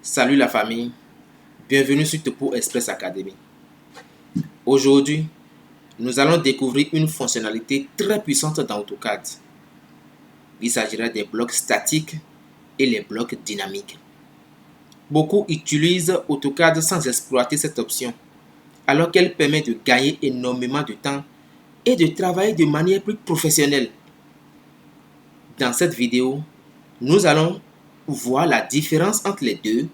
Salut la famille, bienvenue sur Topo Express Academy. Aujourd'hui, nous allons découvrir une fonctionnalité très puissante dans AutoCAD. Il s'agira des blocs statiques et les blocs dynamiques. Beaucoup utilisent AutoCAD sans exploiter cette option, alors qu'elle permet de gagner énormément de temps et de travailler de manière plus professionnelle. Dans cette vidéo, nous allons voir la différence entre les deux,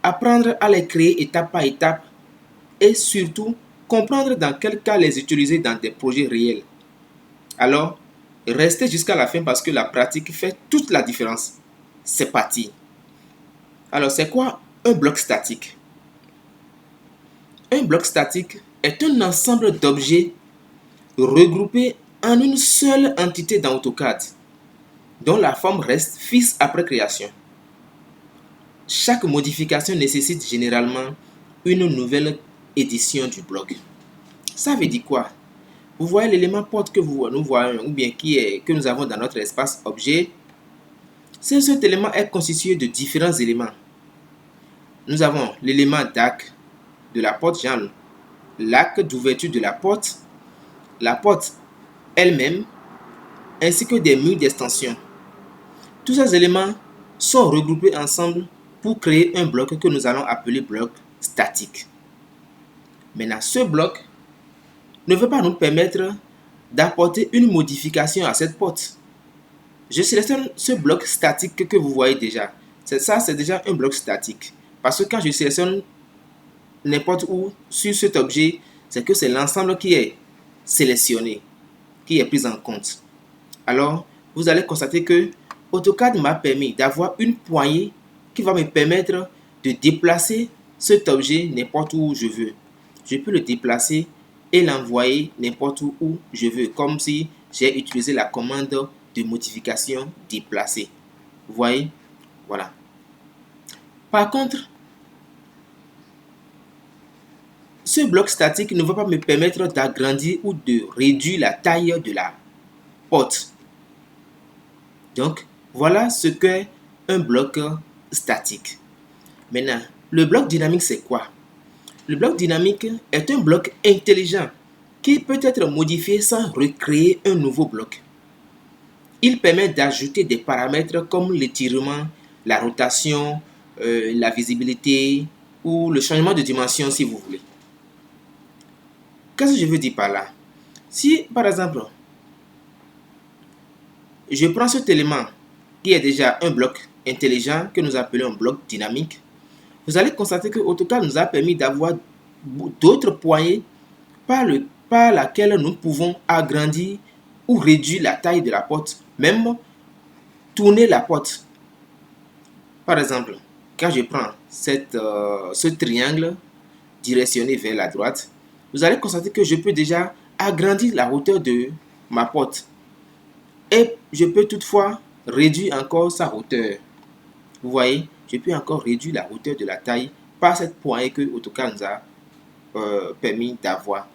apprendre à les créer étape par étape et surtout comprendre dans quel cas les utiliser dans des projets réels. Alors, restez jusqu'à la fin parce que la pratique fait toute la différence. C'est parti. Alors, c'est quoi un bloc statique? Un bloc statique est un ensemble d'objets regroupés en une seule entité dans AutoCAD, dont la forme reste fixe après création. Chaque modification nécessite généralement une nouvelle édition du bloc. Ça veut dire quoi? Vous voyez l'élément porte que nous voyons ou bien que nous avons dans notre espace objet. Cet élément est constitué de différents éléments. Nous avons l'élément d'arc de la porte, genre l'arc d'ouverture de la porte elle-même, ainsi que des murs d'extension. Tous ces éléments sont regroupés ensemble pour créer un bloc que nous allons appeler bloc statique. Maintenant, ce bloc ne veut pas nous permettre d'apporter une modification à cette porte. Je sélectionne ce bloc statique que vous voyez déjà. C'est déjà un bloc statique. Parce que quand je sélectionne n'importe où sur cet objet, c'est que c'est l'ensemble qui est sélectionné, qui est pris en compte. Alors, vous allez constater que AutoCAD m'a permis d'avoir une poignée qui va me permettre de déplacer cet objet n'importe où je veux. Je peux le déplacer et l'envoyer n'importe où je veux, comme si j'ai utilisé la commande de modification déplacer. Vous voyez? Voilà. Par contre, ce bloc statique ne va pas me permettre d'agrandir ou de réduire la taille de la porte. Donc, voilà ce qu'est un bloc statique. Maintenant, le bloc dynamique, c'est quoi? Le bloc dynamique est un bloc intelligent qui peut être modifié sans recréer un nouveau bloc. Il permet d'ajouter des paramètres comme l'étirement, la rotation, la visibilité ou le changement de dimension si vous voulez. Qu'est-ce que je veux dire par là? Si, par exemple, je prends cet élément qui est déjà un bloc intelligent que nous appelons un bloc dynamique, vous allez constater que AutoCAD nous a permis d'avoir d'autres poignées par laquelle nous pouvons agrandir ou réduire la taille de la porte, même tourner la porte. Par exemple, quand je prends ce triangle directionné vers la droite, vous allez constater que je peux déjà agrandir la hauteur de ma porte. Et je peux toutefois réduire encore sa hauteur. Vous voyez, je peux encore réduire la hauteur de la taille par cette poignée que AutoCAD nous a permis d'avoir.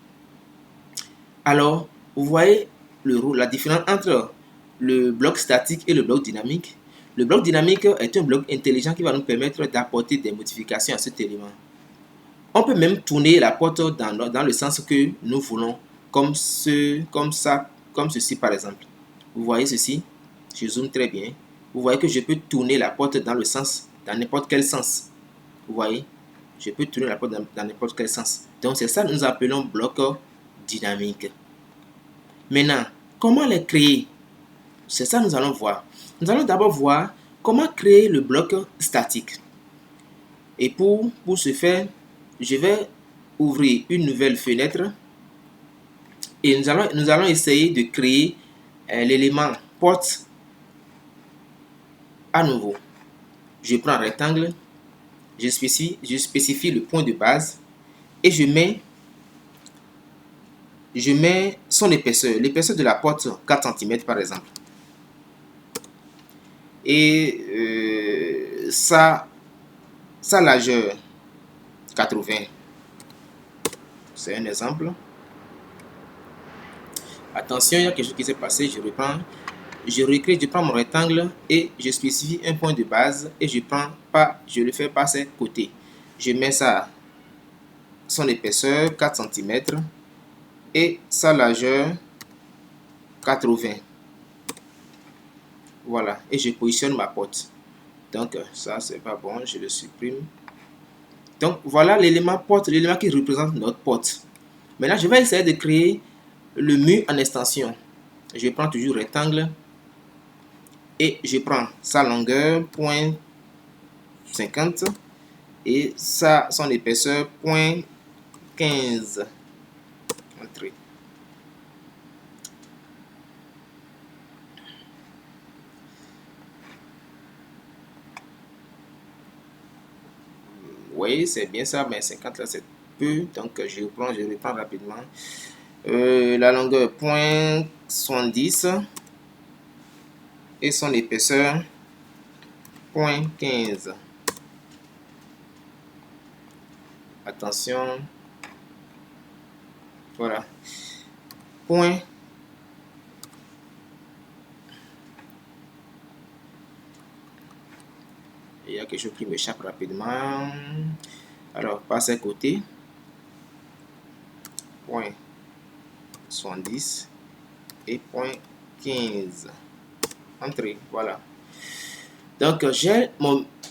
Alors, vous voyez la différence entre le bloc statique et le bloc dynamique. Le bloc dynamique est un bloc intelligent qui va nous permettre d'apporter des modifications à cet élément. On peut même tourner la porte dans le sens que nous voulons, comme ceci par exemple. Vous voyez ceci? Je zoome très bien. Vous voyez que je peux tourner la porte dans n'importe quel sens. Vous voyez? Je peux tourner la porte dans n'importe quel sens. Donc c'est ça que nous appelons bloc dynamique. Maintenant, comment les créer? C'est ça que nous allons voir. Nous allons d'abord voir comment créer le bloc statique. Et pour ce faire, je vais ouvrir une nouvelle fenêtre et nous allons essayer de créer l'élément porte à nouveau. Je prends un rectangle, je spécifie le point de base et je mets son épaisseur, l'épaisseur de la porte 4 cm par exemple. Et sa largeur 80. C'est un exemple. Attention, il y a quelque chose qui s'est passé, je reprends. je recrée, je prends mon rectangle et je spécifie un point de base et je le fais par ses côtés. Je mets son épaisseur 4 cm et sa largeur 80. Voilà, et je positionne ma porte. Donc ça c'est pas bon, je le supprime. Donc voilà l'élément porte, l'élément qui représente notre porte. Maintenant je vais essayer de créer le mur en extension. Je prends toujours rectangle et je prends sa longueur 0.50 et son épaisseur 0.15. Entrée. Oui, c'est bien ça, mais 50 là c'est peu, donc je reprends rapidement. La longueur 0.70 et son épaisseur 0.15. Attention, voilà. Il y a quelque chose qui m'échappe rapidement. Alors, par ces côtés, 0.70 et 0.15. Entrée, voilà. Donc, j'ai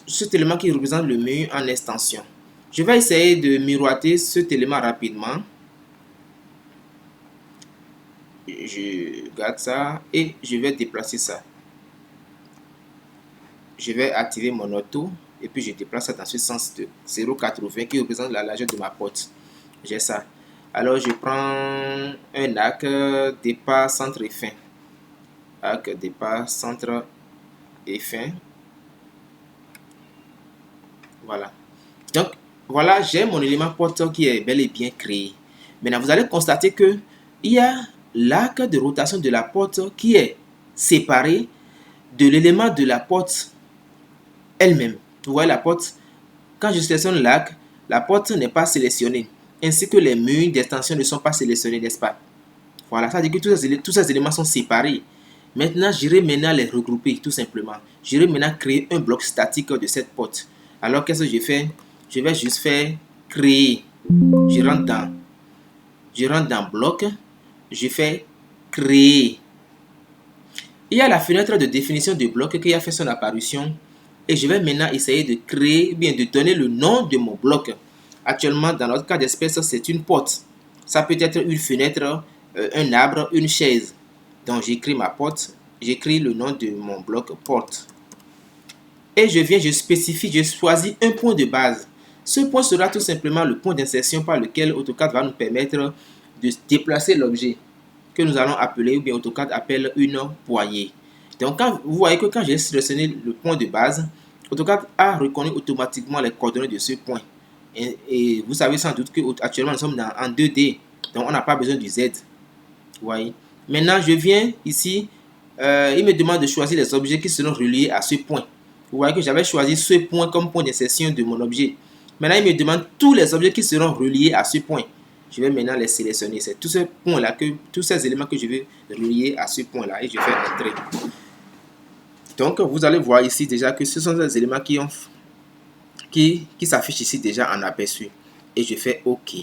cet élément qui représente le mur en extension. Je vais essayer de miroiter cet élément rapidement. Je garde ça et je vais déplacer ça. Je vais activer mon auto et puis je déplace ça dans ce sens de 0,80 qui représente la largeur de ma porte. J'ai ça. Alors je prends un arc départ, centre et fin. Arc départ, centre et fin. Voilà. Donc voilà, j'ai mon élément porte qui est bel et bien créé. Maintenant vous allez constater que il y a l'arc de rotation de la porte qui est séparé de l'élément de la porte elle-même. Vous voyez la porte, quand je sélectionne l'arc, la porte n'est pas sélectionnée, ainsi que les murs d'extension ne sont pas sélectionnés, n'est-ce pas? Voilà, ça veut dire que tous ces éléments sont séparés. Maintenant, j'irai maintenant les regrouper, tout simplement. J'irai maintenant créer un bloc statique de cette porte. Alors, qu'est-ce que je fais? Je vais juste faire créer. Je rentre dans bloc, je fais créer. Il y a la fenêtre de définition de bloc qui a fait son apparition. Et je vais maintenant essayer de créer, bien de donner le nom de mon bloc. Actuellement, dans notre cas d'espèce, c'est une porte. Ça peut être une fenêtre, un arbre, une chaise. Donc, j'écris ma porte, j'écris le nom de mon bloc porte. Et je spécifie, je choisis un point de base. Ce point sera tout simplement le point d'insertion par lequel AutoCAD va nous permettre de déplacer l'objet que nous allons appeler, ou bien AutoCAD appelle une poignée. Donc, vous voyez que quand j'ai sélectionné le point de base, AutoCAD a reconnu automatiquement les coordonnées de ce point. Et vous savez sans doute qu'actuellement, nous sommes en 2D. Donc, on n'a pas besoin du Z. Vous voyez. Maintenant, je viens ici. Il me demande de choisir les objets qui seront reliés à ce point. Vous voyez que j'avais choisi ce point comme point d'insertion de mon objet. Maintenant, il me demande tous les objets qui seront reliés à ce point. Je vais maintenant les sélectionner. C'est tous ces points-là, tous ces éléments que je vais relier à ce point-là et je fais entrer. Donc, vous allez voir ici déjà que ce sont des éléments qui s'affichent ici déjà en aperçu. Et je fais OK.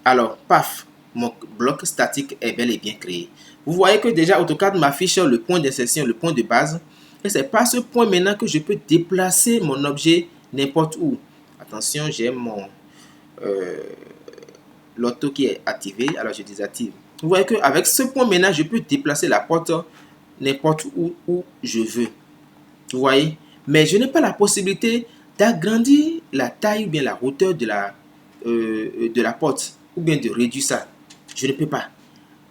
Alors, paf, mon bloc statique est bel et bien créé. Vous voyez que déjà AutoCAD m'affiche le point d'insertion, le point de base. Et c'est par ce point maintenant que je peux déplacer mon objet n'importe où. Attention, j'ai mon l'auto qui est activé. Alors, je désactive. Vous voyez qu'avec ce point maintenant, je peux déplacer la porte n'importe où je veux. Vous voyez? Mais je n'ai pas la possibilité d'agrandir la taille ou bien la hauteur de la porte ou bien de réduire ça. Je ne peux pas.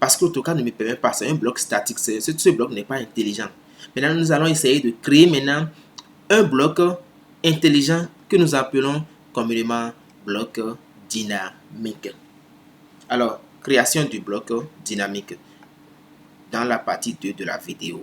Parce que AutoCAD ne me permet pas. C'est un bloc statique. Ce bloc n'est pas intelligent. Maintenant, nous allons essayer de créer maintenant un bloc intelligent que nous appelons communément bloc dynamique. Alors, création du bloc dynamique dans la partie 2 de la vidéo.